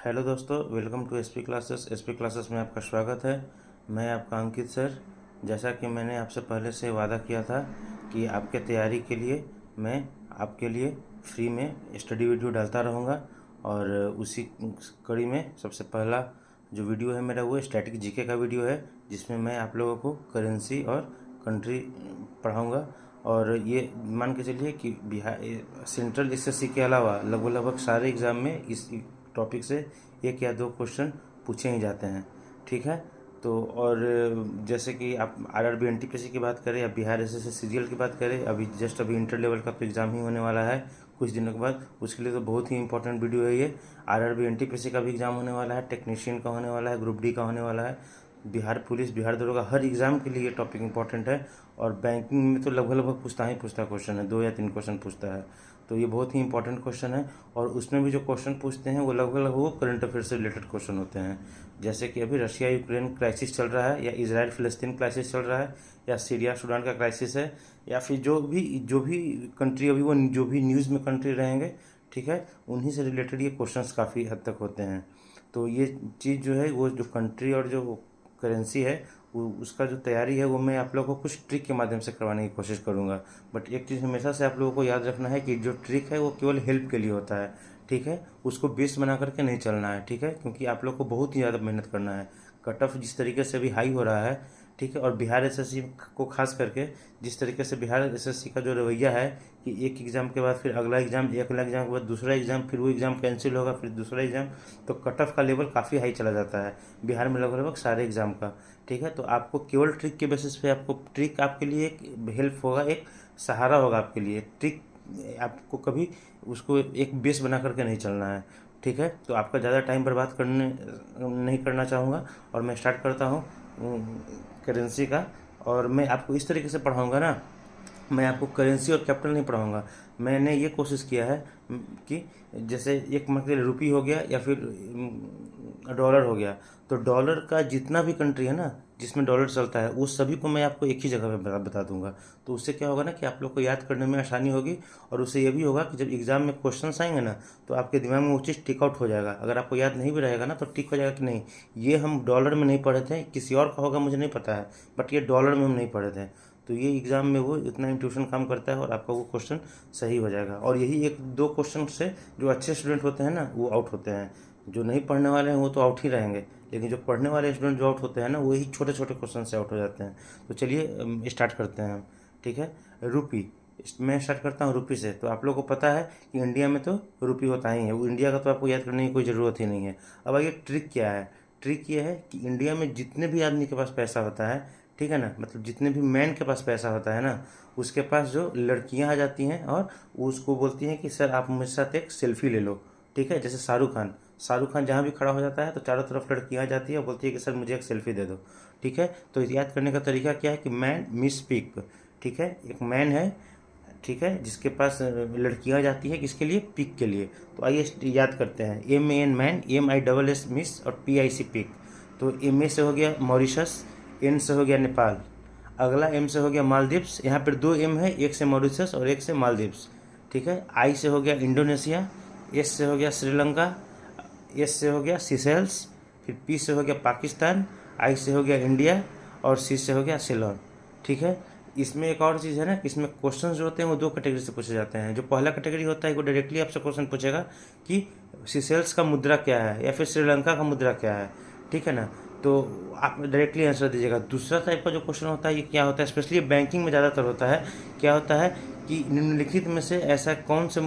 Hello दोस्तों, welcome to SP classes में आपका स्वागत है। मैं आपका अंकित सर। जैसा कि मैंने आपसे पहले से वादा किया था कि आपके तैयारी के लिए मैं आपके लिए फ्री में स्टडी वीडियो डालता रहूँगा। और उसी कड़ी में सबसे पहला जो वीडियो है मेरा वो स्टैटिक जीके का वीडियो है, जिसमें मैं आप लोगों को करेंसी और कंट्री पढ़ाऊँगा। और ये मान के चलिए कि बिहार सेंट्रल एसएससी के अलावा लगभग सारे एग्ज़ाम में इस टॉपिक से एक या दो क्वेश्चन पूछे ही जाते हैं। ठीक है। तो और जैसे कि आप आरआरबी एनटीपीसी की बात करें या बिहार एसएससी सीजीएल की बात करें, अभी इंटर लेवल का तो एग्ज़ाम ही होने वाला है कुछ दिनों के बाद। उसके लिए तो बहुत ही इंपॉर्टेंट वीडियो है ये। आरआरबी एनटीपीसी का भी एग्ज़ाम होने वाला है, टेक्नीशियन का होने वाला है, ग्रुप डी का होने वाला है, बिहार पुलिस, बिहार दरोगा, हर एग्ज़ाम के लिए ये टॉपिक इंपॉर्टेंट है। और बैंकिंग में तो लगभग पूछता क्वेश्चन है, 2 या 3 क्वेश्चन पूछता है। तो ये बहुत ही इंपॉर्टेंट क्वेश्चन है। और उसमें भी जो क्वेश्चन पूछते हैं वो लगभग वो करंट अफेयर से रिलेटेड क्वेश्चन होते हैं। जैसे कि अभी रशिया यूक्रेन क्राइसिस चल रहा है, या इजराइल फिलिस्तीन क्राइसिस चल रहा है, या सीरिया सूडान का क्राइसिस है, या फिर जो भी कंट्री अभी वो जो भी न्यूज़ में कंट्री रहेंगे, ठीक है, उन्हीं से रिलेटेड ये क्वेश्चंस काफ़ी हद तक होते हैं। तो ये चीज़ जो है वो जो कंट्री और जो करेंसी है उसका जो तैयारी है वो मैं आप लोगों को कुछ ट्रिक के माध्यम से करवाने की कोशिश करूंगा। बट एक चीज़ हमेशा से आप लोगों को याद रखना है कि जो ट्रिक है वो केवल हेल्प के लिए होता है। ठीक है, उसको बेस बना करके नहीं चलना है। ठीक है, क्योंकि आप लोग को बहुत ही ज़्यादा मेहनत करना है। कट ऑफ जिस तरीके से अभी हाई हो रहा है, ठीक है, और बिहार एसएससी को खास करके जिस तरीके से बिहार एसएससी का जो रवैया है कि एक एग्ज़ाम के बाद फिर अगला एग्ज़ाम, एक अगला एग्ज़ाम के बाद दूसरा एग्ज़ाम, फिर वो एग्ज़ाम कैंसिल होगा, फिर दूसरा एग्ज़ाम, तो कट ऑफ का लेवल काफ़ी हाई चला जाता है बिहार में लगभग सारे एग्ज़ाम का। ठीक है, तो आपको केवल ट्रिक के बेसिस पे आपको ट्रिक आपके लिए एक हेल्प होगा, एक सहारा होगा आपके लिए। ट्रिक आपको कभी उसको एक बेस बना करके नहीं चलना है। ठीक है, तो आपका ज़्यादा टाइम बर्बाद करने नहीं करना चाहूँगा और मैं स्टार्ट करता हूँ करेंसी का। और मैं आपको इस तरीके से पढ़ाऊँगा ना, मैं आपको करेंसी और कैपिटल नहीं पढ़ाऊँगा। मैंने ये कोशिश किया है कि जैसे एक मतलब रुपी हो गया या फिर डॉलर हो गया, तो डॉलर का जितना भी कंट्री है ना जिसमें डॉलर चलता है वो सभी को मैं आपको एक ही जगह पे बता दूंगा। तो उससे क्या होगा ना कि आप लोग को याद करने में आसानी होगी। और उससे ये भी होगा कि जब एग्ज़ाम में क्वेश्चन आएंगे ना तो आपके दिमाग में वो चीज़ टिक आउट हो जाएगा। अगर आपको याद नहीं भी रहेगा ना तो टिक हो जाएगा कि नहीं, ये हम डॉलर में नहीं पढ़े थे, किसी और का होगा मुझे नहीं पता है, बट ये डॉलर में हम नहीं पढ़े थे। तो ये एग्ज़ाम में वो इतना इंट्यूशन काम करता है और आपका वो क्वेश्चन सही हो जाएगा। और यही एक दो क्वेश्चन से जो अच्छे स्टूडेंट होते हैं ना वो आउट होते हैं। जो नहीं पढ़ने वाले हैं वो तो आउट ही रहेंगे, लेकिन जो पढ़ने वाले स्टूडेंट जो आउट होते हैं ना वही छोटे छोटे क्वेश्चन से आउट हो जाते हैं। तो चलिए स्टार्ट करते हैं हम। ठीक है, रुपी, मैं स्टार्ट करता हूँ रुपी से। तो आप लोगों को पता है कि इंडिया में तो रुपी होता ही है, वो इंडिया का तो आपको याद करने की कोई ज़रूरत ही नहीं है। अब आइए ट्रिक क्या है। ट्रिक ये है कि इंडिया में जितने भी आदमी के पास पैसा होता है, ठीक है ना, मतलब जितने भी मैन के पास पैसा होता है ना, उसके पास जो लड़कियां आ जाती हैं और उसको बोलती हैं कि सर आप मेरे साथ एक सेल्फी ले लो। ठीक है, जैसे शाहरुख खान जहाँ भी खड़ा हो जाता है तो चारों तरफ लड़कियां आ जाती है और बोलती है कि सर मुझे एक सेल्फी दे दो। ठीक है, तो याद करने का तरीका क्या है कि मैन मिस पिक। ठीक है, एक मैन है, ठीक है, जिसके पास लड़कियां जाती है किसके लिए, पिक के लिए। तो आइए याद करते हैं, MAN मैन, MISS मिस और PIC पिक। तो MA से हो गया मॉरिशस, N से हो गया नेपाल, अगला M से हो गया मालदीव्स। यहाँ पर 2 M है, एक से मॉरिशस और एक से मालदीव्स। ठीक है, I से हो गया इंडोनेशिया, S से हो गया श्रीलंका, S से हो गया सीशेल्स, फिर P से हो गया पाकिस्तान, I से हो गया इंडिया और C से हो गया सेलोन। ठीक है, इसमें एक और चीज़ है ना कि इसमें क्वेश्चन जो होते हैं वो 2 कैटेगरी से पूछे जाते हैं। जो पहला कैटेगरी होता है वो डायरेक्टली आपसे क्वेश्चन पूछेगा कि सीशेल्स का मुद्रा क्या है या फिर श्रीलंका का मुद्रा क्या है। ठीक है ना, तो आप डायरेक्टली आंसर दीजिएगा। दूसरा टाइप का जो क्वेश्चन होता है ये क्या होता है, स्पेशली बैंकिंग में ज़्यादातर होता है, क्या होता है कि निम्नलिखित में से ऐसा कौन से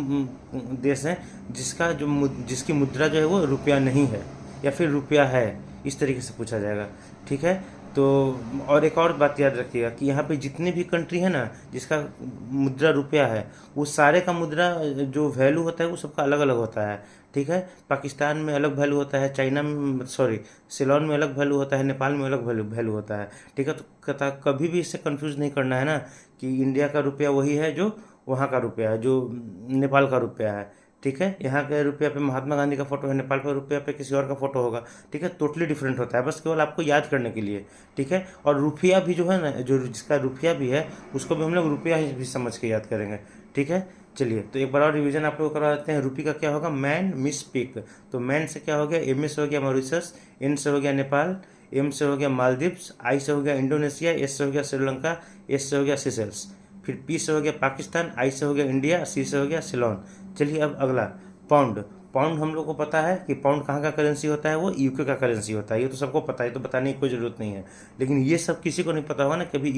देश है जिसकी मुद्रा जो है वो रुपया नहीं है या फिर रुपया है, इस तरीके से पूछा जाएगा। ठीक है, तो और एक और बात याद रखिएगा कि यहाँ पे जितने भी कंट्री है ना जिसका मुद्रा रुपया है, वो सारे का मुद्रा जो वैल्यू होता है वो सबका अलग अलग होता है। ठीक है, पाकिस्तान में अलग वैल्यू होता है, चाइना में सॉरी सिलोन में अलग वैल्यू होता है, नेपाल में अलग वैल्यू होता है। ठीक है, तो कभी भी इससे कंफ्यूज नहीं करना है ना कि इंडिया का रुपया वही है जो वहाँ का रुपया है, जो नेपाल का रुपया है। ठीक है, यहाँ के रुपया पे महात्मा गांधी का फोटो है, नेपाल पे रुपया पे किसी और का फोटो होगा। ठीक है, टोटली डिफरेंट होता है, बस केवल आपको याद करने के लिए। ठीक है, और रुपया भी जो है ना, जो जिसका रुपया भी है उसको भी हम लोग रुपया ही भी समझ के याद करेंगे। ठीक है, चलिए तो एक बार और रिवीजन आप लोग करवा देते हैं। रुपी का क्या होगा? मैन मिस पिक। तो मैन से क्या हो गया? एम से हो गया मॉरिशस, एन से हो गया नेपाल, एम से हो गया मालदीव्स, आई से हो गया इंडोनेशिया, एस से हो गया श्रीलंका, एस से हो गया सीशेल्स, फिर पी से हो गया पाकिस्तान, आई से हो गया इंडिया, सी से हो गया सिलोन। चलिए अब अगला पाउंड। पाउंड हम लोग को पता है कि पाउंड कहाँ का करेंसी होता है? वो यूके का करेंसी होता है। ये तो सबको पता है, तो बताने की कोई ज़रूरत नहीं है। लेकिन ये सब किसी को नहीं पता होगा ना कि अभी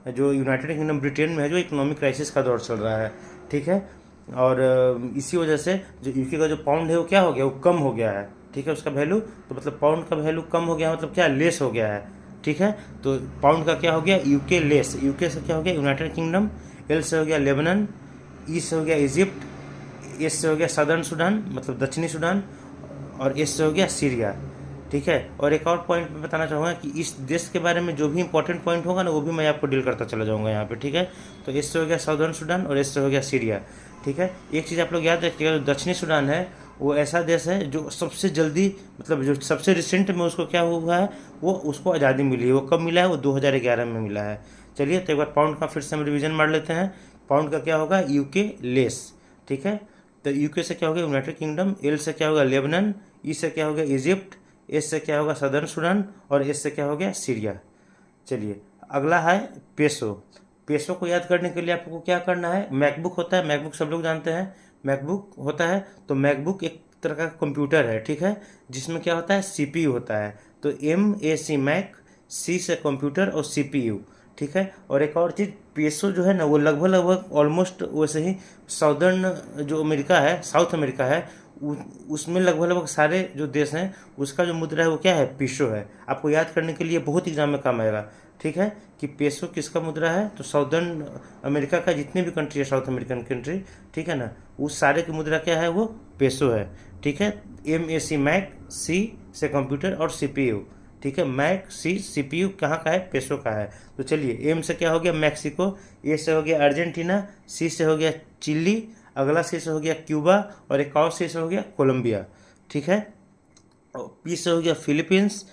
जो यूनाइटेड किंगडम ब्रिटेन में है, जो इकोनॉमिक क्राइसिस का दौर चल रहा है, ठीक है। और इसी वजह से जो यूके का जो पाउंड है वो क्या हो गया? वो कम हो गया है, ठीक है, उसका वैल्यू। तो मतलब पाउंड का वैल्यू कम हो गया, मतलब क्या? लेस हो गया है, ठीक है। तो पाउंड का क्या हो गया? UK less. यूके से क्या हो गया? United kingdom. एल से हो गया लेबनान, ई से हो गया इजिप्ट, एस से हो गया सदर्न सूडान मतलब दक्षिणी सूडान, और एस से हो गया सीरिया, ठीक है। और एक और पॉइंट मैं बताना चाहूँगा कि इस देश के बारे में जो भी इंपॉर्टेंट पॉइंट होगा ना, वो भी मैं आपको डील करता चला जाऊँगा यहाँ पे, ठीक है। तो एस से हो गया सदर्न सूडान और एस से हो गया सीरिया, ठीक है। एक चीज़ आप लोग याद रखिएगा, जो दक्षिणी सूडान है वो ऐसा देश है जो सबसे जल्दी, मतलब जो सबसे रिसेंट में उसको क्या हुआ है, वो उसको आज़ादी मिली है। वो कब मिला है? वो 2011 में मिला है। चलिए तो एक बार पाउंड का फिर से हम रिवीजन मार लेते हैं। पाउंड का क्या होगा? यूके लेस, ठीक है। तो यूके से क्या होगा? United kingdom. एल से क्या होगा? लेबनान, ई से क्या होगा? इजिप्ट, एस से क्या होगा? सदर्न सूडान, और एस से क्या हो गया? सीरिया। चलिए अगला है पेसो। पेसो को याद करने के लिए आपको क्या करना है? मैकबुक होता है, मैकबुक सब लोग जानते हैं, मैकबुक होता है। तो मैकबुक एक तरह का कंप्यूटर है, ठीक है, जिसमें क्या होता है? सीपीयू होता है। तो एम ए सी मैक, सी से कंप्यूटर और सीपीयू, ठीक है। और एक और चीज़, पेसो जो है ना, वो लगभग लगभग ऑलमोस्ट वैसे ही साउदर्न जो अमेरिका है, साउथ अमेरिका है, उसमें लगभग लगभग सारे जो देश हैं उसका जो मुद्रा है वो क्या है? पेसो है। आपको याद करने के लिए बहुत एग्जाम में काम आएगा, ठीक है, कि पेसो किसका मुद्रा है। तो साउदर्न अमेरिका का जितने भी कंट्री है, साउथ अमेरिकन कंट्री, ठीक है ना, उस सारे की मुद्रा क्या है? वो पेसो है, ठीक है। एम ए सी मैक, सी से कंप्यूटर और सी पी यू, ठीक है। मैक सी सी पी यू कहाँ का है? पेसो का है। तो चलिए एम से क्या हो गया? मैक्सिको, ए से हो गया अर्जेंटीना, सी से हो गया चिली, अगला सी से हो गया क्यूबा, और एक और सी से हो गया कोलंबिया, ठीक है। और पी से हो गया फिलीपींस,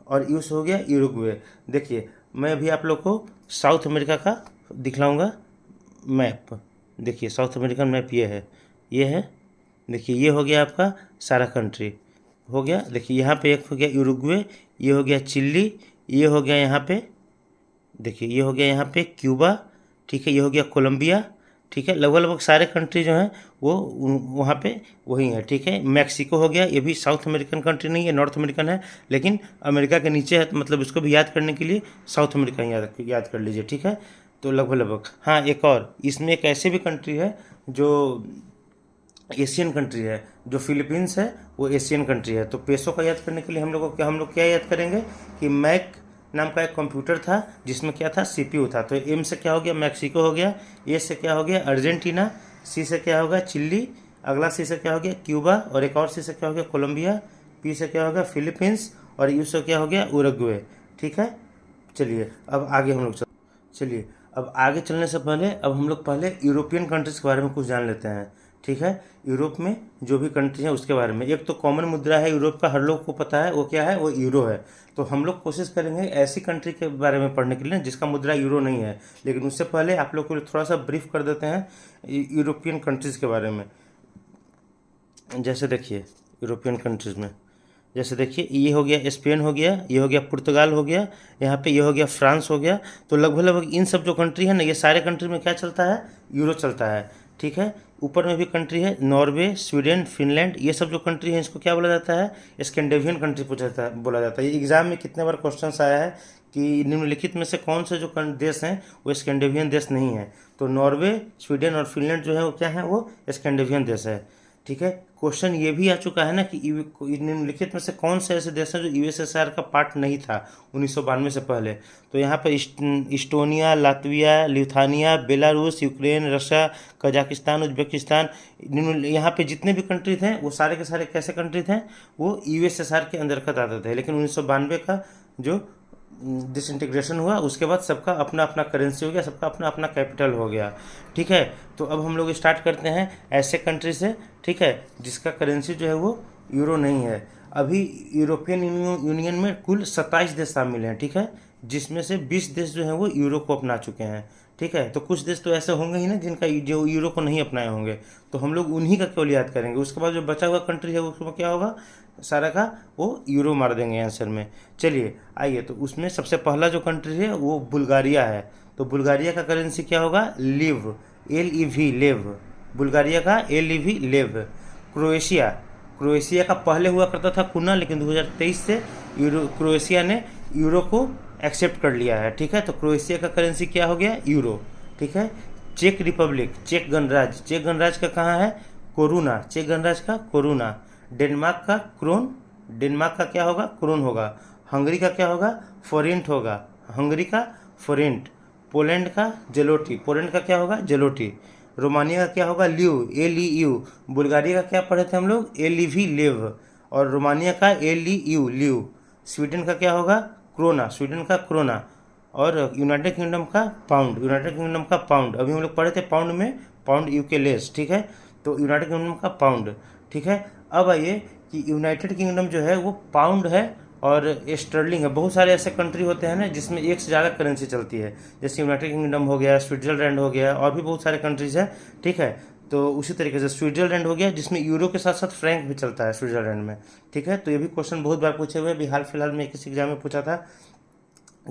और यू से हो गया यूरुग्वे। देखिए मैं अभी आप लोग को साउथ अमेरिका का दिखलाऊंगा मैप। देखिए साउथ अमेरिकन मैप ये है। देखिए ये हो गया आपका सारा कंट्री हो गया। देखिए यहाँ पे एक हो गया यूरुग्वे, ये हो गया चिली, ये हो गया यहाँ पे, देखिए ये हो गया यहाँ पे क्यूबा, ठीक है, ये हो गया कोलंबिया, ठीक है। लगभग लगभग सारे कंट्री जो हैं वो वहाँ पे वही है, ठीक है। मैक्सिको हो गया, ये भी साउथ अमेरिकन कंट्री नहीं है, नॉर्थ अमेरिकन है, लेकिन अमेरिका के नीचे है, तो मतलब इसको भी याद करने के लिए साउथ अमेरिका याद कर लीजिए, ठीक है। तो लगभग लगभग हाँ, एक और इसमें एक ऐसे भी कंट्री है जो एशियन कंट्री है, जो फिलीपींस है वो एशियन कंट्री है। तो पेसो का याद करने के लिए हम लोग क्या याद करेंगे कि मैक नाम का एक कंप्यूटर था जिसमें क्या था? सीपीयू था। तो एम से क्या हो गया? मैक्सिको हो गया, ए से क्या हो गया? अर्जेंटीना, सी से क्या होगा? चिल्ली, अगला सी से क्या हो गया? क्यूबा, और एक और सी से क्या हो गया? कोलंबिया, पी से क्या हो गया? फिलीपींस, और यू से क्या हो गया? उरुग्वे, ठीक है। चलिए अब आगे हम लोग चलिए अब आगे चलने से पहले अब हम लोग पहले यूरोपियन कंट्रीज़ के बारे में कुछ जान लेते हैं, ठीक है। यूरोप में जो भी कंट्री हैं उसके बारे में। एक तो कॉमन मुद्रा है यूरोप का, हर लोग को पता है, वो क्या है? वो यूरो है। तो हम लोग कोशिश करेंगे ऐसी कंट्री के बारे में पढ़ने के लिए जिसका मुद्रा यूरो नहीं है। लेकिन उससे पहले आप लोग को थोड़ा सा ब्रीफ कर देते हैं यूरोपियन कंट्रीज़ के बारे में। जैसे देखिए यूरोपियन कंट्रीज़ में, जैसे देखिए ये हो गया स्पेन हो गया, ये हो गया पुर्तगाल हो गया, यहाँ पे ये हो गया फ्रांस हो गया। तो लगभग लगभग इन सब जो कंट्री है ना, ये सारे कंट्री में क्या चलता है? यूरो चलता है, ठीक है। ऊपर में भी कंट्री है नॉर्वे, स्वीडन, फिनलैंड, ये सब जो कंट्री है इसको क्या बोला जाता है? स्कैंडिनेवियन कंट्री बोला जाता है। ये एग्जाम में कितने बार क्वेश्चन आया है कि निम्नलिखित में से कौन से जो देश हैं वो स्कैंडिनेवियन देश नहीं है। तो नॉर्वे, स्वीडन और फिनलैंड जो है वो क्या है? वो स्कैंडिनेवियन देश है, ठीक है। क्वेश्चन ये भी आ चुका है ना कि निम्नलिखित में से कौन से ऐसे देश हैं जो यूएसएसआर का पार्ट नहीं था 1992 से पहले। तो यहाँ पर Estonia, Latvia, Lithuania, Belarus, Ukraine, Russia, Kazakhstan, Uzbekistan, यहाँ पे जितने भी कंट्री थे वो सारे के सारे कैसे कंट्री थे? वो यूएसएसआर के अंतर्गत आते थे। लेकिन 1992 का जो डिसइंटीग्रेशन हुआ उसके बाद सबका अपना अपना करेंसी हो गया, सबका अपना अपना कैपिटल हो गया, ठीक है। तो अब हम लोग स्टार्ट करते हैं ऐसे कंट्री से, ठीक है, जिसका करेंसी जो है वो यूरो नहीं है। अभी यूरोपियन यूनियन में कुल 27 देश शामिल हैं, ठीक है, जिसमें से 20 देश जो हैं वो यूरो को अपना चुके हैं, ठीक है। तो कुछ देश तो ऐसे होंगे ही ना जिनका जो यूरो को नहीं अपनाए होंगे, तो हम लोग उन्हीं का केवल याद करेंगे। उसके बाद जो बचा हुआ कंट्री है उसमें क्या होगा, सारा का वो यूरो मार देंगे आंसर में। चलिए आइए, तो उसमें सबसे पहला जो कंट्री है वो बुल्गारिया है। तो बुल्गारिया का करेंसी क्या होगा, लिव, LEV, लेव। बुल्गारिया का LEV, लेव। क्रोएशिया, क्रोएशिया का पहले हुआ करता था कुना, लेकिन 2023 से क्रोएशिया ने यूरो को एक्सेप्ट कर लिया है। ठीक है, तो क्रोएशिया का करेंसी क्या हो गया, यूरो। ठीक है। चेक रिपब्लिक, चेक गणराज्य, चेक गणराज्य का कहाँ है, कोरुना, चेक गणराज्य का कोरुना। डेनमार्क का क्रोन, डेनमार्क का क्या होगा, क्रोन होगा। हंगरी का क्या होगा, फोरेंट होगा, हंगरी का फोरेंट। पोलैंड का जेलोटी, पोलैंड का क्या होगा, जेलोटी। रोमानिया का क्या होगा, ल्यू, LEU। बुल्गारिया का क्या पढ़े थे हम लोग, LEV, लेव। और रोमानिया का LEU, ल्यू। स्वीडन का क्या होगा, क्रोना, स्वीडन का क्रोना। और यूनाइटेड किंगडम का पाउंड, यूनाइटेड किंगडम का पाउंड। अभी हम लोग पढ़े थे पाउंड में, पाउंड UK लेस। ठीक है, तो यूनाइटेड किंगडम का पाउंड। ठीक है। अब आइए कि यूनाइटेड किंगडम जो है वो पाउंड है और स्टर्लिंग है। बहुत सारे ऐसे कंट्री होते हैं ना जिसमें एक से ज़्यादा करेंसी चलती है, जैसे यूनाइटेड किंगडम हो गया, स्विट्जरलैंड हो गया, और भी बहुत सारे कंट्रीज हैं। ठीक है, तो उसी तरीके से स्विट्जरलैंड हो गया जिसमें यूरो के साथ साथ फ्रैंक भी चलता है स्विट्जरलैंड में। ठीक है, तो ये भी क्वेश्चन बहुत बार पूछे हुए, अभी हाल फिलहाल में किसी एग्जाम में पूछा था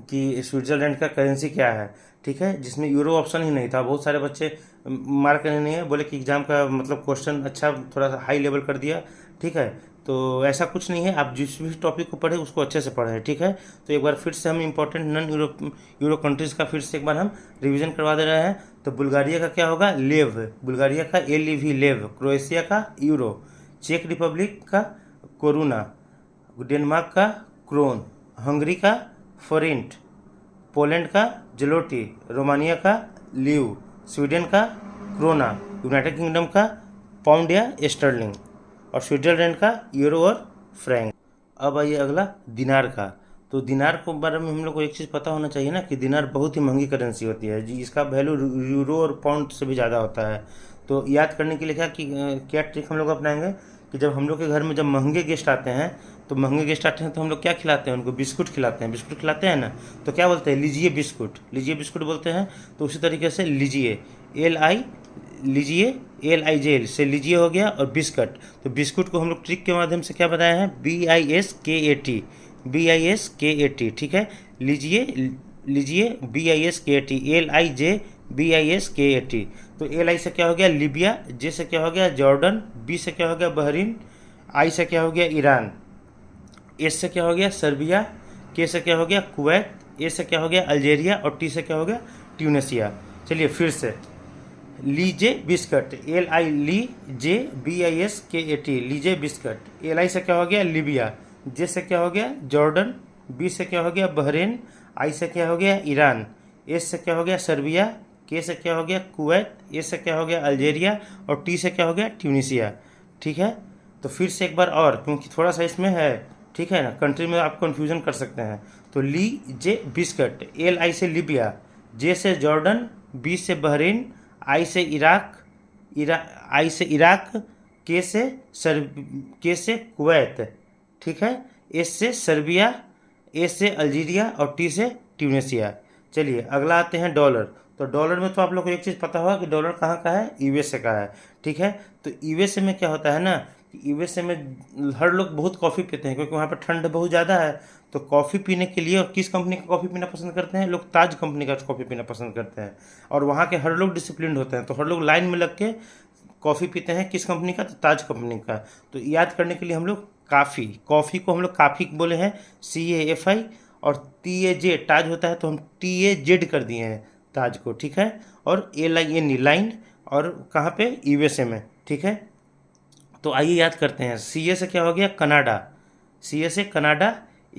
कि स्विट्जरलैंड का करेंसी क्या है। ठीक है, जिसमें यूरो ऑप्शन ही नहीं था। बहुत सारे बच्चे मार्क करने नहीं है, बोले कि एग्जाम का मतलब क्वेश्चन अच्छा थोड़ा सा हाई लेवल कर दिया। ठीक है, तो ऐसा कुछ नहीं है, आप जिस भी टॉपिक को पढ़े उसको अच्छे से पढ़ें। ठीक है, तो एक बार फिर से हम इंपॉर्टेंट नॉन यूरो कंट्रीज़ का फिर से एक बार हम रिवीजन करवा दे रहे हैं। तो बुल्गारिया का क्या होगा, लेव, बुल्गारिया का LEV, लेव। क्रोएशिया का यूरो। चेक रिपब्लिक का कोरुना। डेनमार्क का क्रोन। हंगरी का फोरेंट। पोलैंड का जेलोटी। रोमानिया का ल्यू। स्वीडन का क्रोना। यूनाइटेड किंगडम का पाउंड या स्टर्लिंग। और स्विट्जरलैंड का यूरो और फ्रैंक। अब आइए अगला दिनार का। तो दिनार के बारे में हम लोग को एक चीज़ पता होना चाहिए ना कि दिनार बहुत ही महंगी करेंसी होती है जी, इसका वैल्यू यूरो और पाउंड से भी ज़्यादा होता है। तो याद करने के लिए क्या ट्रिक हम लोग अपनाएंगे कि जब हम लोग के घर में जब महंगे गेस्ट आते हैं, तो महंगे गेस्ट आते हैं तो हम लोग क्या खिलाते हैं उनको, बिस्कुट खिलाते हैं। बिस्कुट खिलाते हैं ना, तो क्या बोलते हैं, लीजिए बिस्कुट, लीजिए बिस्कुट बोलते हैं। तो उसी तरीके से लीजिए, लीजिए, LIJ से लीजिए हो गया, और बिस्कट। तो बिस्कुट को हम लोग ट्रिक के माध्यम से क्या बताया है, BISKAT, BISKAT। ठीक है, लीजिए, लीजिए, BISKAT, LIJ, BISKAT। तो LI से क्या हो गया, लीबिया। J से क्या हो गया, जॉर्डन। B से क्या हो गया, बहरीन। I से क्या हो गया, ईरान। S से क्या हो गया, सर्बिया। K से क्या हो गया, कुवैत। A से क्या हो गया, अल्जेरिया। और T से क्या हो गया, ट्यूनेशिया। चलिए फिर से, लीजे बिस्कट, LIJBISKAT, लीजे बिस्कट। LI से क्या हो गया, लीबिया। J से क्या हो गया, जॉर्डन। B से क्या हो गया, बहरीन। I से क्या हो गया, ईरान। S से क्या हो गया, सर्बिया। K से क्या हो गया, कुवैत। A से क्या हो गया, अल्जेरिया। और T से क्या हो गया, ट्यूनीशिया। ठीक है, तो फिर से एक बार और, क्योंकि थोड़ा सा इसमें है, ठीक है ना, कंट्री में आप कंफ्यूजन कर सकते हैं। तो लीजे बिस्कट, LI से लीबिया। J से जॉर्डन। B से बहरीन। I से इराक, I से इराक। K से कुवैत। ठीक है, S से सर्बिया। A से अल्जीरिया। और T से ट्यूनेशिया। चलिए अगला आते हैं डॉलर। तो डॉलर में तो आप लोग को एक चीज़ पता होगा कि डॉलर कहाँ का है, USA का है। ठीक है, तो USA में क्या होता है ना, USA में हर लोग बहुत कॉफ़ी पीते हैं, क्योंकि वहाँ पर ठंड बहुत ज़्यादा है। तो कॉफ़ी पीने के लिए, और किस कंपनी का कॉफ़ी पीना पसंद करते हैं लोग, ताज कंपनी का कॉफ़ी पीना पसंद करते हैं। और वहाँ के हर लोग डिसिप्लिन होते हैं, तो हर लोग लाइन में लग के कॉफ़ी पीते हैं। किस कंपनी का, तो ताज कंपनी का। तो याद करने के लिए हम लोग कॉफ़ी को हम लोग काफ़ी बोले हैं, CAFI। और TAJ ताज होता है, तो हम TAZ कर दिए हैं ताज को। ठीक है, और LIN लाइन। और कहाँ पे, USA में। ठीक है, तो आइए याद करते हैं। CA से क्या हो गया, कनाडा। CA से कनाडा।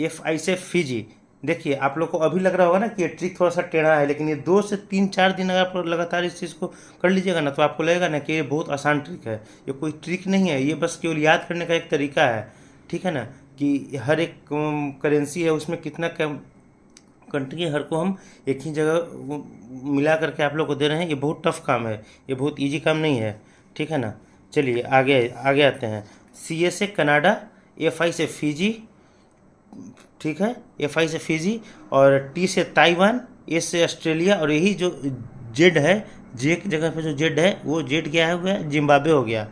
FI से फिजी। देखिए आप लोग को अभी लग रहा होगा ना कि ये ट्रिक थोड़ा सा टेढ़ा है, लेकिन ये 2 से 3-4 दिन अगर आप लगातार इस चीज़ को कर लीजिएगा ना, तो आपको लगेगा ना कि ये बहुत आसान ट्रिक है। ये कोई ट्रिक नहीं है, ये बस केवल याद करने का एक तरीका है। ठीक है ना, कि हर एक करेंसी है, उसमें कितना कंट्री है, हर को हम एक ही जगह मिला करके आप लोग को दे रहे हैं। ये बहुत टफ काम है, ये बहुत ईजी काम नहीं है। ठीक है ना, चलिए आगे आगे आते हैं। CA से कनाडा। FI से फिजी। ठीक है, FI से फिजी। और T से ताइवान। S से ऑस्ट्रेलिया। और यही जो जेड है, जे की जगह पे जो जेड है वो जेड क्या हो गया, जिम्बाब्वे हो गया,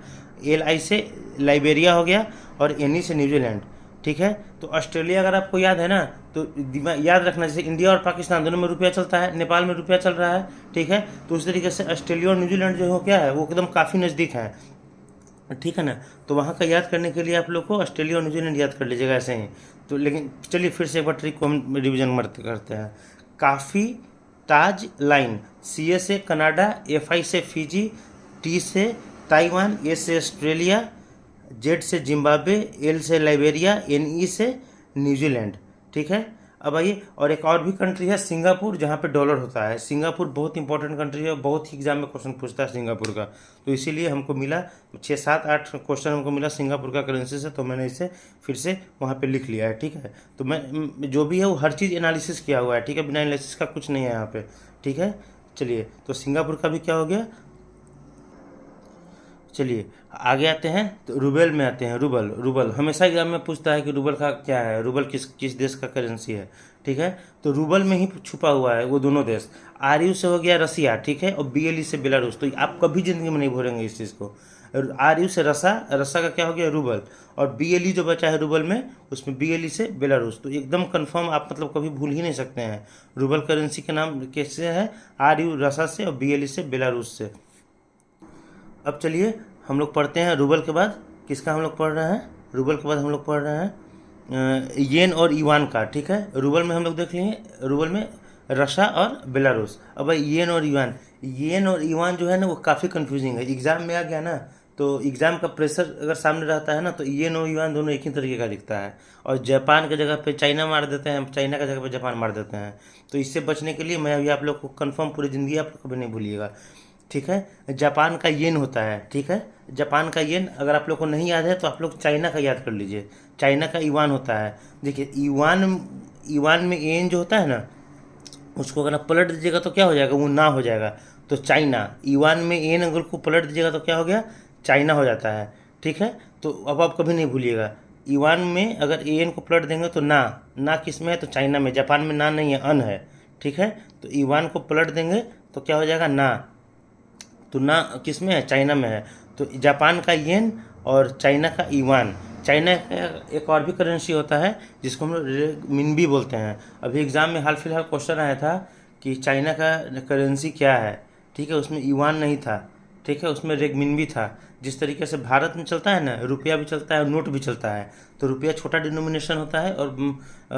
एल आई से लाइबेरिया हो गया, और एन ई से न्यूजीलैंड। ठीक है, तो ऑस्ट्रेलिया अगर आपको याद है ना, तो याद रखना, जैसे इंडिया और पाकिस्तान दोनों में रुपया चलता है, नेपाल में रुपया चल रहा है। ठीक है, तो उस तरीके से ऑस्ट्रेलिया और न्यूजीलैंड जो हो क्या है, वो एकदम काफ़ी नज़दीक है। ठीक है ना, तो वहाँ का याद करने के लिए आप लोग को ऑस्ट्रेलिया और न्यूजीलैंड याद कर लीजिएगा ऐसे ही। तो लेकिन चलिए फिर से एक बार ट्रिक को हम रिविजन करते हैं। काफ़ी, ताज, लाइन, सी ए से कनाडा, एफ आई से फिजी, टी से ताइवान, ए से ऑस्ट्रेलिया, जेड से जिम्बाब्वे, एल से लाइबेरिया, एन ई से न्यूजीलैंड। ठीक है, अब आइए, और एक और भी कंट्री है सिंगापुर, जहाँ पे डॉलर होता है। सिंगापुर बहुत इंपॉर्टेंट कंट्री है, बहुत ही एग्जाम में क्वेश्चन पूछता है सिंगापुर का, तो इसीलिए हमको मिला 6 7 8 क्वेश्चन हमको मिला सिंगापुर का करेंसी से, तो मैंने इसे फिर से वहाँ पे लिख लिया है। ठीक है, तो मैं जो भी है वो हर चीज़ एनालिसिस किया हुआ है। ठीक है, बिना एनालिसिस का कुछ नहीं है यहाँ पे। ठीक है, चलिए, तो सिंगापुर का भी क्या हो गया। चलिए आगे आते हैं, तो रूबल में आते हैं। रूबल, रूबल हमेशा एग्जाम में पूछता है कि रूबल का क्या है, रूबल किस किस देश का करेंसी है। ठीक है, तो रूबल में ही छुपा हुआ है वो दोनों देश। आर यू से हो गया रसिया, ठीक है, और बी एल ई से बेलारूस। तो आप कभी जिंदगी में नहीं भूलेंगे इस चीज़ को। आर यू से रसा, रसा का क्या हो गया, रूबल, और बी एल ई जो बचा है रूबल में, उसमें बी एल ई से बेलारूस। तो एकदम कंफर्म आप मतलब कभी भूल ही नहीं सकते हैं। रूबल करेंसी का नाम कैसे है, आर यू रसा से, और बी एल ई से बेलारूस से। अब चलिए हम लोग पढ़ते हैं रूबल के बाद किसका हम लोग पढ़ रहे हैं। रूबल के बाद हम लोग पढ़ रहे हैं येन और ईवान का। ठीक है, रूबल में हम लोग देख लिए, रूबल में रशिया और बेलारूस। अब भाई येन और ईवान, येन और ईवान जो है ना वो काफ़ी कंफ्यूजिंग है, एग्जाम में आ गया ना, तो एग्जाम का प्रेशर अगर सामने रहता है ना, तो येन और ईवान दोनों एक ही तरीके का दिखता है, और जापान की जगह पे चाइना मार देते हैं, चाइना की जगह पे जापान मार देते हैं। तो इससे बचने के लिए मैं अभी आप लोग को कंफर्म पूरी ज़िंदगी आप लोग कभी नहीं भूलिएगा। ठीक है, जापान का येन होता है। ठीक है, जापान का येन अगर आप लोग को नहीं याद है तो आप लोग चाइना का याद कर लीजिए। चाइना का ईवान होता है। देखिए ईवान, ईवान में एन जो होता है ना, उसको अगर आप पलट दीजिएगा तो क्या हो जाएगा, वो ना हो जाएगा। तो चाइना, ईवान में एन अगर को पलट दीजिएगा तो क्या हो गया, चाइना हो जाता है। ठीक है, तो अब आप कभी नहीं भूलिएगा, ईवान में अगर एन को पलट देंगे तो ना, ना किस में है, तो चाइना में। जापान में ना नहीं है, अन है। ठीक है, तो ईवान को पलट देंगे तो क्या हो जाएगा, ना, तो ना किस में है, चाइना में है। तो जापान का येन और चाइना का ईवान। चाइना का एक और भी करेंसी होता है जिसको हम लोग मिनबी बोलते हैं। अभी एग्ज़ाम में हाल फिलहाल क्वेश्चन आया था कि चाइना का करेंसी क्या है। ठीक है, उसमें ईवान नहीं था। ठीक है, उसमें रेगमिनबी था। जिस तरीके से भारत में चलता है ना, रुपया भी चलता है और नोट भी चलता है। तो रुपया छोटा डिनोमिनेशन होता है और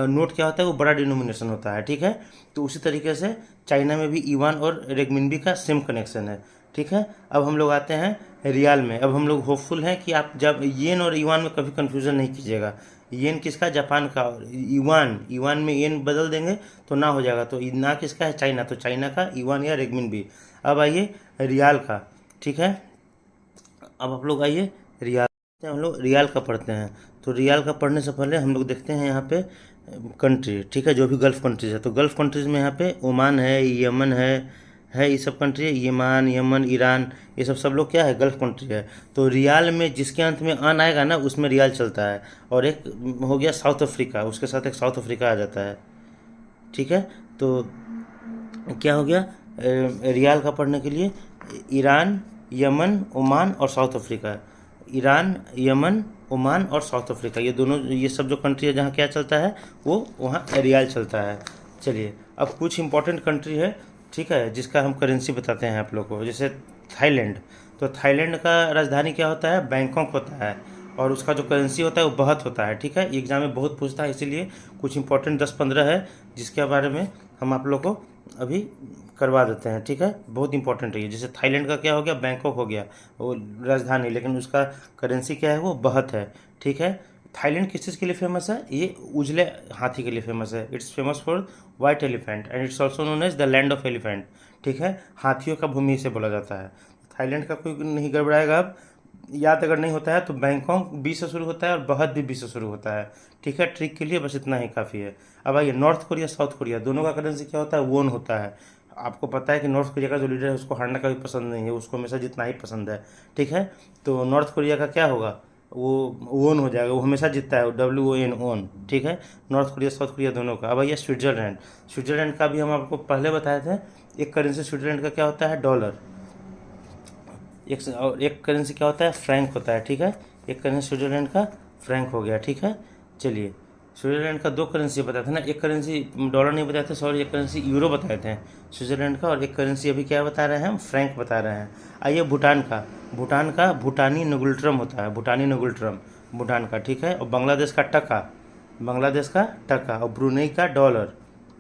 नोट क्या होता है, वो बड़ा डिनोमिनेशन होता है। ठीक है, तो उसी तरीके से चाइना में भी ईवान और रेगमिनबी का सेम कनेक्शन है। ठीक है, अब हम लोग आते हैं रियाल में। अब हम लोग होपफुल हैं कि आप जब येन और ईवान में कभी कंफ्यूजन नहीं कीजिएगा। येन किसका, जापान का, और ईवान, ईवान में येन बदल देंगे तो ना हो जाएगा। तो ना किसका है, चाइना, तो चाइना का ईवान या रेगमिनबी। अब आइए रियाल का। ठीक है, अब आप लोग आइए रियाल, हम लोग रियाल का पढ़ते हैं। तो रियाल का पढ़ने से पहले हम लोग देखते हैं यहाँ पे कंट्री। ठीक है, जो भी गल्फ़ कंट्रीज है, तो गल्फ़ कंट्रीज़ में यहाँ पे ओमान है, यमन है, ये सब कंट्री है, यमान, यमन, ईरान, ये सब सब लोग क्या है, गल्फ़ कंट्री है। तो रियाल में जिसके अंत में अन आएगा ना, उसमें रियाल चलता है। और एक हो गया साउथ अफ्रीका, उसके साथ एक साउथ अफ्रीका आ जाता है। ठीक है, तो क्या हो गया, रियाल का पढ़ने के लिए ईरान, यमन, ओमान और south Africa. Iran, Yemen, Oman और साउथ अफ्रीका, ये दोनों, ये सब जो कंट्री है जहाँ क्या चलता है, वो वहाँ रियाल चलता है। चलिए अब कुछ इंपॉर्टेंट कंट्री है, ठीक है, जिसका हम करेंसी बताते हैं आप लोग को। जैसे थाईलैंड, तो थाईलैंड का राजधानी क्या होता है, बैंकॉक होता है, और उसका जो करेंसी होता है वो बहत होता है। ठीक है, एग्जाम में बहुत पूछता है, इसीलिए कुछ इंपॉर्टेंट 10-15 है जिसके बारे में हम आप लोग को अभी करवा देते हैं। ठीक है, बहुत इंपॉर्टेंट है ये। जैसे थाईलैंड का क्या हो गया, बैंकॉक हो गया वो राजधानी, लेकिन उसका करेंसी क्या है, वो बहत है। ठीक है, थाईलैंड किस चीज़ के लिए फेमस है, ये उजले हाथी के लिए फेमस है। It's famous for white elephant and it's also known as the land of elephant. ठीक है, हाथियों का भूमि से बोला जाता है। थाईलैंड का कोई नहीं गड़बड़ाएगा। अब याद अगर नहीं होता है तो बैंकॉक बी से शुरू होता है और बहत भी बी से शुरू होता है। ठीक है, ट्रिक के लिए बस इतना ही काफ़ी है। अब आइए नॉर्थ कोरिया, साउथ कोरिया, दोनों का करेंसी क्या होता है, वोन होता है। आपको पता है कि नॉर्थ कोरिया का जो लीडर है उसको हारना कभी पसंद नहीं है, उसको हमेशा जितना ही पसंद है। ठीक है, तो नॉर्थ कोरिया का क्या होगा, वो ओन हो जाएगा, वो हमेशा जीतता है, WON, ओन। ठीक है, नॉर्थ कोरिया साउथ कोरिया दोनों का। अब आइए स्विट्जरलैंड, स्विट्जरलैंड का भी हम आपको पहले बताए थे, एक करेंसी स्विट्जरलैंड का क्या होता है, डॉलर। और एक करेंसी क्या होता है, फ्रैंक होता है, ठीक है। एक करेंसी स्विट्जरलैंड का फ्रैंक हो गया, ठीक है। चलिए, स्विट्जरलैंड का 2 करेंसी बताए थे ना, एक करेंसी डॉलर नहीं बताए थे, सॉरी, एक करेंसी यूरो बताए थे स्विट्जरलैंड का, और एक करेंसी अभी क्या बता रहे हैं हम, फ्रैंक बता रहे हैं। आइए भूटान का भूटानी नुगुल्ट्रम होता है, भूटानी नुगुल्ट्रम भूटान का, ठीक है। और बांग्लादेश का टका, और ब्रुनेई का डॉलर।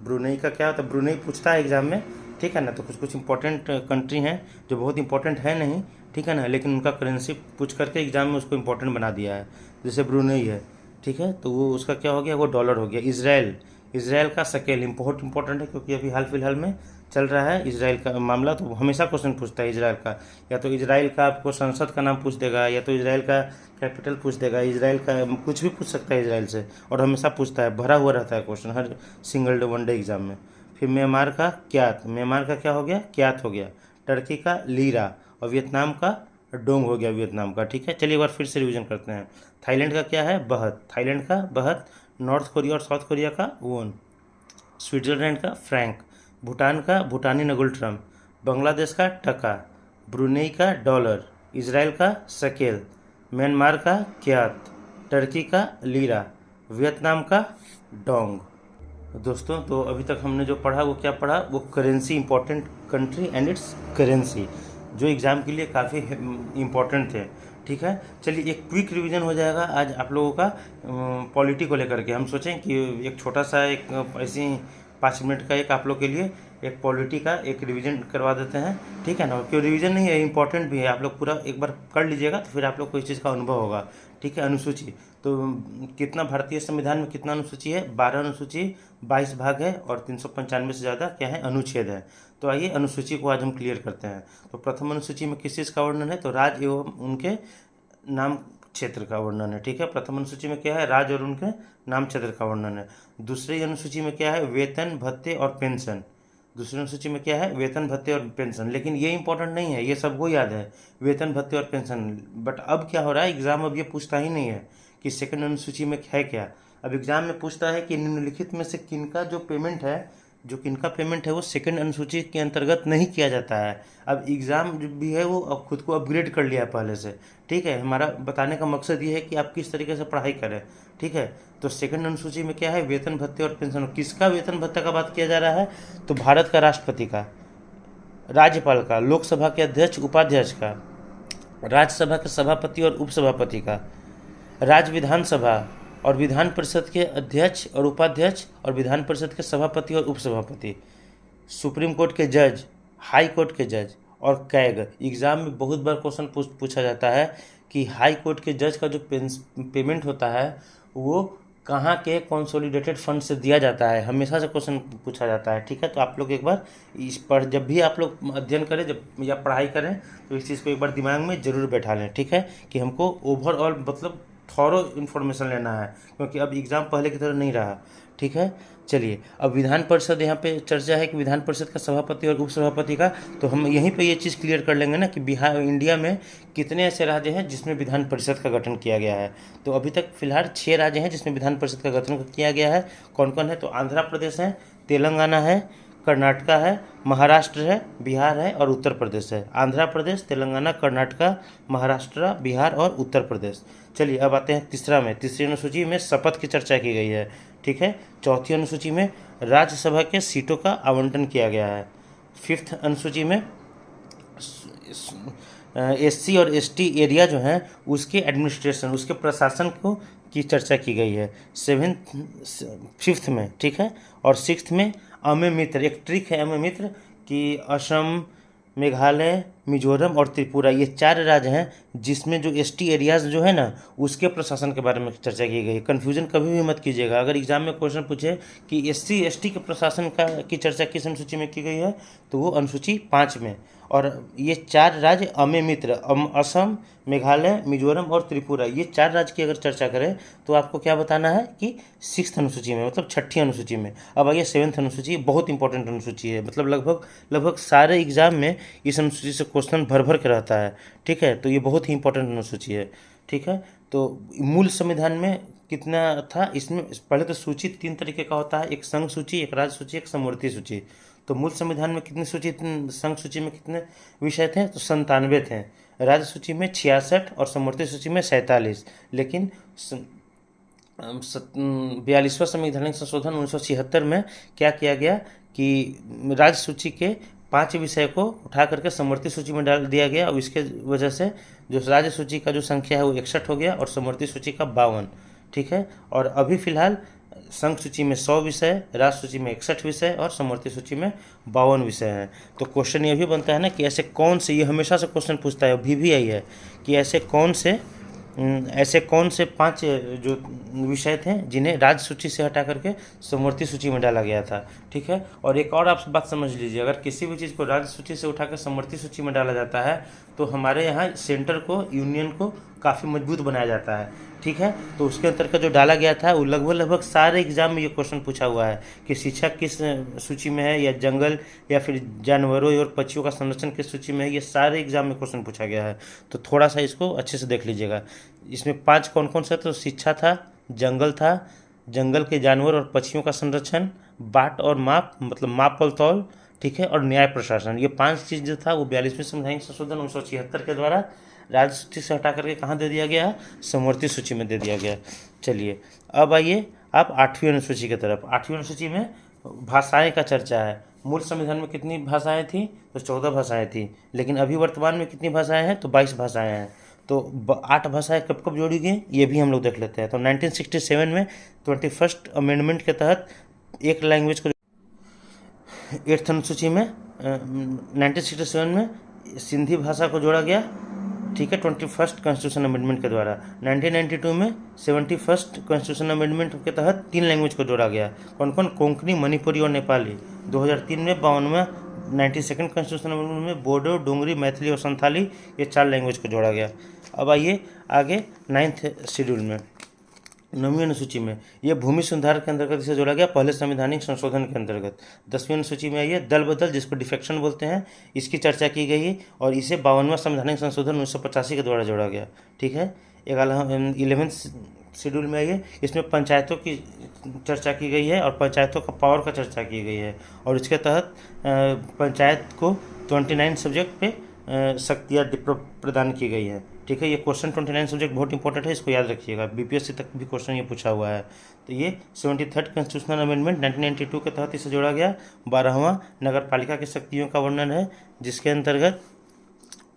ब्रुनेई का क्या होता है, ब्रुनेई पूछता है एग्जाम में, ठीक है ना। तो कुछ कुछ इंपॉर्टेंट कंट्री हैं जो बहुत इंपॉर्टेंट है नहीं, ठीक है ना, लेकिन उनका करेंसी पूछ करके एग्जाम में उसको इंपॉर्टेंट बना दिया है। जैसे ब्रुनेई है, ठीक है, तो वो उसका क्या हो गया, वो डॉलर हो गया। इसराइल का शकेल बहुत इंपॉर्टेंट है, क्योंकि अभी हाल फिलहाल में चल रहा है इसराइल का मामला, तो हमेशा क्वेश्चन पूछता है इसराइल का। या तो इसराइल का आपको संसद का नाम पूछ देगा, या तो इसराइल का कैपिटल पूछ देगा, इसराइल का कुछ भी पूछ सकता है इसराइल से, और हमेशा पूछता है, भरा हुआ रहता है क्वेश्चन हर सिंगल वनडे एग्जाम में। फिर म्यांमार का क्या हो गया, क्यात हो गया। टर्की का लीरा, और वियतनाम का डोंग हो गया, वियतनाम का, ठीक है। चलिए एक बार फिर से रिवीजन करते हैं। थाईलैंड का क्या है, बहत। नॉर्थ कोरिया और साउथ कोरिया का वोन। स्विट्जरलैंड का फ्रैंक। भूटान का भूटानी नगुल्ट्रम। बांग्लादेश का टका। ब्रुनेई का डॉलर। इसराइल का शकेल। म्यांमार का क्यात। टर्की का लीरा। वियतनाम का डोंग। दोस्तों, तो अभी तक हमने जो पढ़ा वो क्या पढ़ा, वो currency, important country and it's currency, जो एग्ज़ाम के लिए काफ़ी इम्पोर्टेंट थे, ठीक है। चलिए एक क्विक रिवीजन हो जाएगा आज आप लोगों का पॉलिटी को लेकर के। हम सोचें कि एक छोटा सा एक ऐसे 5 मिनट का एक आप लोग के लिए एक पॉलिटी का एक रिवीजन करवा देते हैं, ठीक है ना। क्यों रिवीजन नहीं है, इंपॉर्टेंट भी है, आप लोग पूरा एक बार कर लीजिएगा तो फिर आप लोग को इस चीज़ का अनुभव होगा, ठीक है। अनुसूची तो कितना, भारतीय संविधान में कितना अनुसूची है, 12 अनुसूची, 22 भाग है, और 395 से ज़्यादा क्या है, अनुच्छेद है। तो आइए अनुसूची को आज हम क्लियर करते हैं। तो प्रथम अनुसूची में किस चीज़ का वर्णन है, तो राज्य एवं उनके नाम क्षेत्र का वर्णन है, ठीक है। प्रथम अनुसूची में क्या है, राज्य और उनके नाम क्षेत्र का वर्णन है। दूसरी अनुसूची में क्या है, वेतन भत्ते और पेंशन। दूसरी अनुसूची में क्या है, वेतन भत्ते और पेंशन। लेकिन ये इंपॉर्टेंट नहीं है, ये सबको याद है, वेतन भत्ते और पेंशन। बट अब क्या हो रहा है, एग्जाम अब ये पूछता ही नहीं है कि सेकंड अनुसूची में है क्या। अब एग्जाम में पूछता है कि निम्नलिखित में से किनका जो पेमेंट है वो सेकंड अनुसूची के अंतर्गत नहीं किया जाता है। अब एग्ज़ाम जो भी है वो अब खुद को अपग्रेड कर लिया है पहले से, ठीक है। हमारा बताने का मकसद ये है कि आप किस तरीके से पढ़ाई करें, ठीक है। तो सेकंड अनुसूची में क्या है, वेतन भत्ते और पेंशन। किसका वेतन भत्ता का बात किया जा रहा है, तो भारत का राष्ट्रपति का, राज्यपाल का, लोकसभा के अध्यक्ष उपाध्यक्ष का, राज्यसभा के सभापति और उपसभापति का, राज्य विधानसभा और विधान परिषद के अध्यक्ष और उपाध्यक्ष, और विधान परिषद के सभापति और उपसभापति, सुप्रीम कोर्ट के जज, हाई कोर्ट के जज, और कैग। एग्ज़ाम में बहुत बार क्वेश्चन पूछा जाता है कि हाई कोर्ट के जज का जो पेमेंट होता है वो कहाँ के कंसोलिडेटेड फंड से दिया जाता है, हमेशा से क्वेश्चन पूछा जाता है, ठीक है। तो आप लोग एक बार इस पर जब भी आप लोग अध्ययन करें, जब या पढ़ाई करें, तो इस चीज़ को एक बार दिमाग में ज़रूर बैठा लें, ठीक है, कि हमको ओवरऑल मतलब थॉरो इन्फॉर्मेशन लेना है, क्योंकि अब एग्ज़ाम पहले की तरह नहीं रहा, ठीक है। चलिए अब विधान परिषद, यहाँ पे चर्चा है कि विधान परिषद का सभापति और उपसभापति का, तो हम यहीं पे ये चीज़ क्लियर कर लेंगे ना कि बिहार, इंडिया में कितने ऐसे राज्य हैं जिसमें विधान परिषद का गठन किया गया है। तो अभी तक फिलहाल 6 राज्य हैं जिसमें विधान परिषद का गठन किया गया है। कौन कौन है, तो आंध्र प्रदेश है, तेलंगाना है, कर्नाटका है, महाराष्ट्र है, बिहार है, और उत्तर प्रदेश है। आंध्र प्रदेश, तेलंगाना, कर्नाटका, महाराष्ट्र, बिहार और उत्तर प्रदेश। चलिए अब आते हैं तीसरी अनुसूची में शपथ की चर्चा की गई है, ठीक है। चौथी अनुसूची में राज्यसभा के सीटों का आवंटन किया गया है। 5th अनुसूची में SC और ST एरिया जो हैं उसके एडमिनिस्ट्रेशन, उसके प्रशासन को की चर्चा की गई है 5th में, ठीक है। और 6th में अमे मित्र, एक ट्रिक है अमे मित्र कि असम, मेघालय, मिजोरम और त्रिपुरा, ये 4 राज्य हैं जिसमें जो ST एरियाज़ जो है ना उसके प्रशासन के बारे में चर्चा की गई है। कन्फ्यूजन कभी भी मत कीजिएगा, अगर एग्जाम में क्वेश्चन पूछे कि SC ST के प्रशासन की चर्चा किस अनुसूची में की गई है, तो वो अनुसूची 5 में। और ये 4 राज्य अमे मित्र, असम, मेघालय, मिजोरम और त्रिपुरा, ये 4 राज्य की अगर चर्चा करें तो आपको क्या बताना है कि 6th अनुसूची में, मतलब 6ठी अनुसूची में। अब आइए 7th अनुसूची, बहुत इंपॉर्टेंट अनुसूची है, मतलब लगभग सारे एग्जाम में इस अनुसूची से क्वेश्चन भर भर के रहता है, ठीक है। तो ये बहुत ही इंपॉर्टेंट अनुसूची है, ठीक है। तो मूल संविधान में कितना था, इसमें पहले तो सूची 3 तरीके का होता है, एक संघ सूची, एक राज्य सूची, एक समवर्ती सूची। तो मूल संविधान में कितनी सूची, संघ सूची में कितने विषय थे? तो 97 थे। राज्य सूची में 66 और समवर्ती सूची में 47। लेकिन 42वां संवैधानिक संशोधन 1976 में क्या किया गया कि राज्य सूची के 5 विषय को उठा करके समवर्ती सूची में डाल दिया गया, और इसके वजह से जो राज्य सूची का जो संख्या है वो 61 हो गया और समवर्ती सूची का 52। ठीक है। और अभी फिलहाल संघ सूची में 100 विषय, राज्य सूची में 61 विषय और समवर्ती सूची में 52 विषय हैं। तो क्वेश्चन ये भी बनता है ना कि ऐसे कौन से, ये हमेशा से क्वेश्चन पूछता है, अभी भी आई है कि ऐसे कौन से 5 जो विषय थे जिन्हें राज्य सूची से हटा करके समवर्ती सूची में डाला गया था। ठीक है। और एक और आप बात समझ लीजिए, अगर किसी भी चीज़ को राज्य सूची से उठाकर समवर्ती सूची में डाला जाता है तो हमारे यहाँ सेंटर को, यूनियन को काफ़ी मजबूत बनाया जाता है। ठीक है। तो उसके अंतर्गत जो डाला गया था वो लगभग सारे एग्जाम में ये क्वेश्चन पूछा हुआ है कि शिक्षा किस सूची में है, या जंगल, या फिर जानवरों और पक्षियों का संरक्षण किस सूची में है। ये सारे एग्जाम में क्वेश्चन पूछा गया है। तो थोड़ा सा इसको अच्छे से देख लीजिएगा। इसमें 5 कौन कौन सा? तो शिक्षा था, जंगल था, जंगल के जानवर और पक्षियों का संरक्षण, बाट और माप मतलब माप और तौल, ठीक है, और न्याय प्रशासन। ये 5 चीज़ जो था वो 42वें संवैधानिक संशोधन 1976 के द्वारा राज्य सूची से हटा करके कहाँ दे दिया गया? समवर्ती सूची में दे दिया गया। चलिए अब आइए आप 8वीं अनुसूची की तरफ। 8वीं अनुसूची में भाषाएं का चर्चा है। मूल संविधान में कितनी भाषाएं थी? तो 14 भाषाएं थी। लेकिन अभी वर्तमान में कितनी भाषाएं हैं? तो 22 भाषाएं हैं। तो 8 भाषाएं कब कब जोड़ी गई ये भी हम लोग देख लेते हैं। तो 1967 में 21st अमेंडमेंट के तहत एक लैंग्वेज को 8th अनुसूची में 1967 में सिंधी भाषा को जोड़ा गया। ठीक है। 21st कॉन्स्टिट्यूशन अमेंडमेंट के द्वारा 1992 में 71st कॉन्स्टिट्यूशन अमेंडमेंट के तहत 3 लैंग्वेज को जोड़ा गया। कौन कौन? कोंकणी, मणिपुरी और नेपाली। 2003 में 52वां 92nd कॉन्स्टिट्यूशन अमेंडमेंट में बोडो, डोंगरी, मैथिली और संथाली, ये 4 लैंग्वेज को जोड़ा गया। अब आइए आगे 9th शेड्यूल में, 9वीं अनुसूची में ये भूमि सुधार के अंतर्गत इसे जोड़ा गया पहले संवैधानिक संशोधन के अंतर्गत। 10वीं अनुसूची में आइए दल बदल, जिसको डिफेक्शन बोलते हैं, इसकी चर्चा की गई है और इसे 52वां संवैधानिक संशोधन 1985 के द्वारा जोड़ा गया। ठीक है। 11th शेड्यूल में आइए, इसमें पंचायतों की चर्चा की गई है और पंचायतों का पावर का चर्चा की गई है, और इसके तहत पंचायत को 29 सब्जेक्ट पे शक्तियाँ प्रदान की गई है। ठीक है। ये क्वेश्चन 29 सब्जेक्ट बहुत इंपॉर्टेंट है, इसको याद रखिएगा। बीपीएससी तक भी क्वेश्चन ये पूछा हुआ है। तो ये 73rd कॉन्स्टिट्यूशनल अमेंडमेंट 1992 के तहत इसे जोड़ा गया। 12वां नगर पालिका की शक्तियों का वर्णन है, जिसके अंतर्गत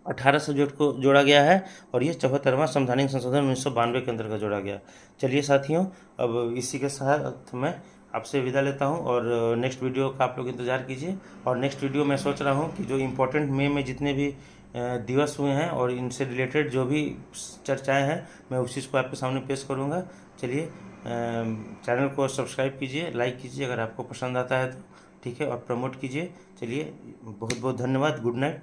18 सब्जेक्ट को जोड़ा गया है, और ये 74वां संवैधानिक संशोधन 1992 के अंतर्गत जोड़ा गया। चलिए साथियों, अब इसी के साथ मैं आपसे विदा लेता हूं, और नेक्स्ट वीडियो का आप लोग इंतज़ार कीजिए। और नेक्स्ट वीडियो मैं सोच रहा हूं कि जो इम्पोर्टेंट मई में जितने भी दिवस हुए हैं और इनसे रिलेटेड जो भी चर्चाएं हैं, मैं उस चीज़ को आपके सामने पेश करूंगा। चलिए चैनल को सब्सक्राइब कीजिए, लाइक कीजिए अगर आपको पसंद आता है तो, ठीक है, और प्रमोट कीजिए। चलिए बहुत बहुत धन्यवाद। Good night.